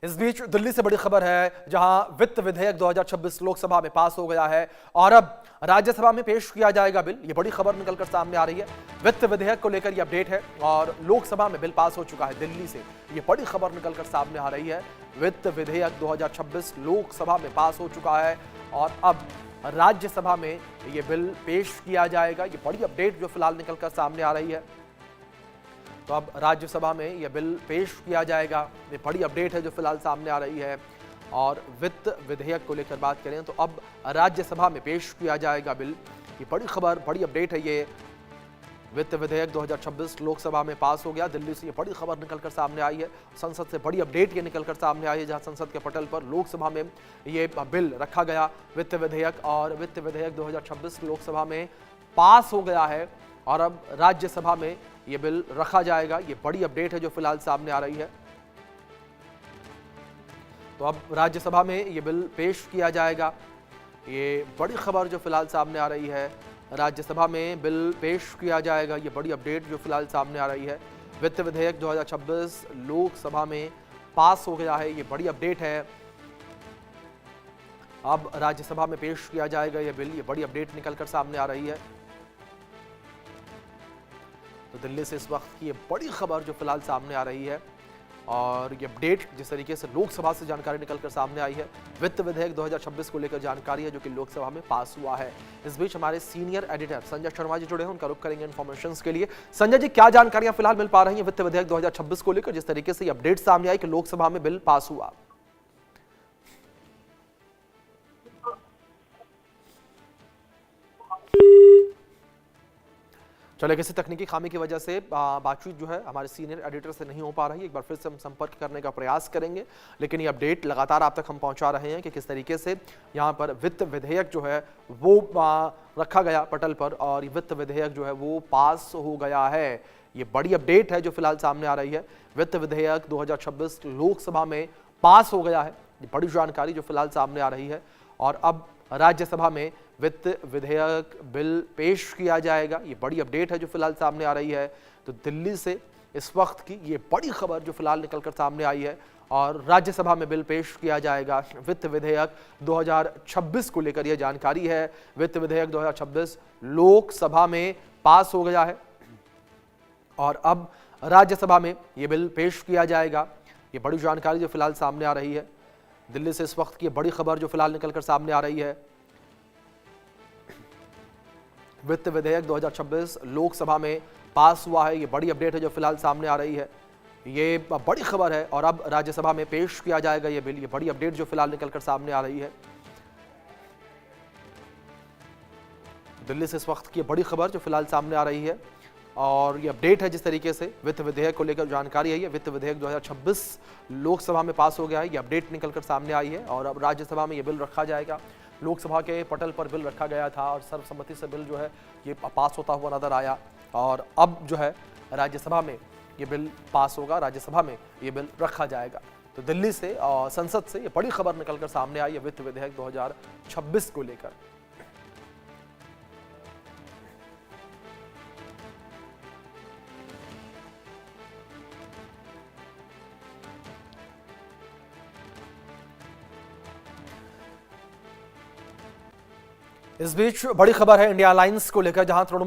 इस बीच दिल्ली से बड़ी खबर है, जहां वित्त विधेयक 2026 लोकसभा में पास हो गया है और अब राज्यसभा में पेश किया जाएगा बिल। ये बड़ी खबर निकलकर सामने आ रही है। वित्त विधेयक को लेकर ये अपडेट है और लोकसभा में बिल पास हो चुका है दिल्ली से। ये बड़ी खबर निकलकर सामने आ रही है। वित्त विधेयक 2026 लोकसभा में पास हो चुका है और अब राज्यसभा में ये बिल पेश किया जाएगा। ये बड़ी अपडेट जो फिलहाल निकलकर सामने आ रही है। तो अब राज्यसभा में यह बिल पेश किया जाएगा। ये बड़ी अपडेट है जो फिलहाल सामने आ रही है। और वित्त विधेयक को लेकर बात करें तो अब राज्यसभा में पेश किया जाएगा बिल। ये बड़ी खबर, बड़ी अपडेट है। ये वित्त विधेयक 2026 लोकसभा में पास हो गया। दिल्ली से ये बड़ी खबर निकलकर सामने आई है। संसद से बड़ी अपडेट ये निकलकर सामने आई है, जहां संसद के पटल पर लोकसभा में ये बिल रखा गया वित्त विधेयक, और वित्त विधेयक 2026 लोकसभा में पास हो गया है और अब राज्यसभा में ये बिल रखा जाएगा। ये बड़ी अपडेट है जो फिलहाल सामने आ रही है। तो अब राज्यसभा में ये बिल पेश किया जाएगा। ये बड़ी खबर जो फिलहाल सामने आ रही है। राज्यसभा में बिल पेश किया जाएगा। ये बड़ी अपडेट जो फिलहाल सामने आ रही है। वित्त विधेयक 2026 लोकसभा में पास हो गया है। ये बड़ी अपडेट है। अब राज्यसभा में पेश किया जाएगा ये बिल। ये बड़ी अपडेट निकलकर सामने आ रही है। तो दिल्ली से इस वक्त की ये बड़ी खबर जो फिलहाल सामने आ रही है और ये अपडेट जिस तरीके से लोकसभा से जानकारी निकलकर सामने आई है, वित्त विधेयक 2026 को लेकर जानकारी है जो कि लोकसभा में पास हुआ है। इस बीच हमारे सीनियर एडिटर संजय शर्मा जी जुड़े हैं, उनका रुख करेंगे इन्फॉर्मेशन के लिए। संजय जी, क्या जानकारियां फिलहाल मिल पा रही हैं वित्त विधेयक 2026 को लेकर, जिस तरीके से ये अपडेट सामने आई कि लोकसभा में बिल पास हुआ? चले, किसी तकनीकी खामी की वजह से बातचीत जो है हमारे सीनियर एडिटर से नहीं हो पा रही। एक बार फिर से हम संपर्क करने का प्रयास करेंगे, लेकिन ये अपडेट लगातार आप तक हम पहुंचा रहे हैं कि किस तरीके से यहां पर वित्त विधेयक जो है वो रखा गया पटल पर और ये वित्त विधेयक जो है वो पास हो गया है। ये बड़ी अपडेट है जो फिलहाल सामने आ रही है। वित्त विधेयक 2026 लोकसभा में पास हो गया है। ये बड़ी जानकारी जो फिलहाल सामने आ रही है और अब राज्यसभा में वित्त विधेयक बिल पेश किया जाएगा। ये बड़ी अपडेट है जो फिलहाल सामने आ रही है। तो दिल्ली से इस वक्त की ये बड़ी खबर जो फिलहाल निकलकर सामने आई है और राज्यसभा में बिल पेश किया जाएगा वित्त विधेयक 2026 को लेकर यह जानकारी है। वित्त विधेयक 2026 लोकसभा में पास हो गया है और अब राज्यसभा में ये बिल पेश किया जाएगा। ये बड़ी जानकारी जो फिलहाल सामने आ रही है। दिल्ली से इस वक्त की बड़ी खबर जो फिलहाल निकलकर सामने आ रही है। वित्त विधेयक 2026 लोकसभा में पास हुआ है। ये बड़ी अपडेट है जो फिलहाल सामने आ रही है। ये बड़ी खबर है और अब राज्यसभा में पेश किया जाएगा ये बिल। ये बड़ी अपडेट जो फिलहाल निकलकर सामने आ रही है। दिल्ली से इस वक्त की बड़ी खबर जो फिलहाल सामने आ रही है और ये अपडेट है जिस तरीके से वित्त विधेयक को लेकर जानकारी है। ये वित्त विधेयक 2026 लोकसभा में पास हो गया है। ये अपडेट निकलकर सामने आई है और अब राज्यसभा में ये बिल रखा जाएगा। लोकसभा के पटल पर बिल रखा गया था और सर्वसम्मति से बिल जो है ये पास होता हुआ नजर आया और अब जो है राज्यसभा में ये बिल पास होगा। राज्यसभा में ये बिल रखा जाएगा। तो दिल्ली से और संसद से ये बड़ी खबर निकलकर सामने आई है वित्त विधेयक 2026 को लेकर। इस बीच बड़ी खबर है इंडिया अलायंस को लेकर, जहां तृणमूल